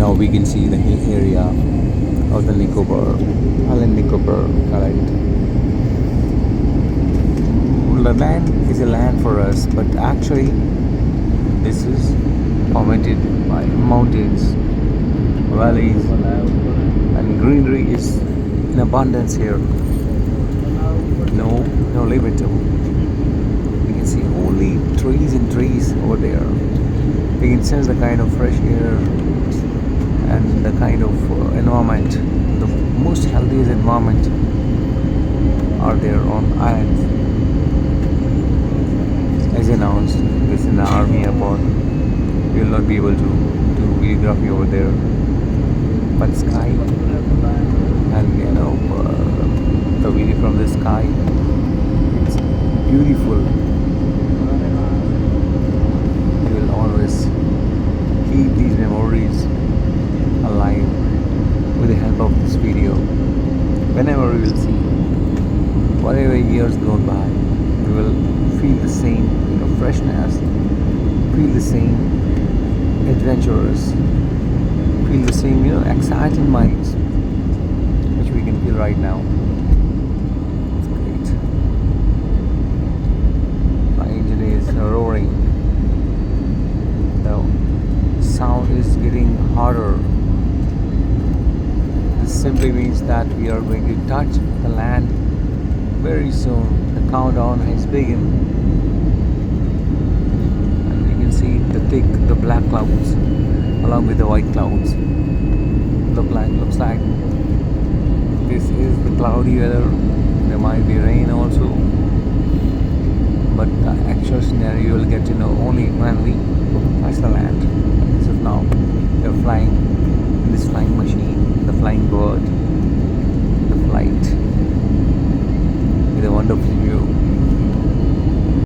Now we can see the hill area of the Nicobar, Island Nicobar, correct. The land is a land for us, but actually this is formatted by mountains, valleys, and greenery is in abundance here. No limit. You can see only trees and trees over there. You can sense the kind of fresh air and the kind of environment. The most healthiest environment are there on islands. As announced, this is an army airport. We will not be able to do videography over there. But sky and the view from the sky, it's beautiful. We will always keep these memories alive with the help of this video. Whenever we will see, whatever years go by, we will feel the same freshness, feel the same adventurous, feel the same exciting minds which we can feel right now. It's great. The engine is roaring. The sound is getting harder. This simply means that we are going to touch the land very soon. The countdown has begun. The black clouds along with the white clouds looks like this is the cloudy weather. There might be rain also, but the actual scenario you will get to know only when we touch the land. As of now, we are flying in this flying machine, the flying bird, the flight with a wonderful view.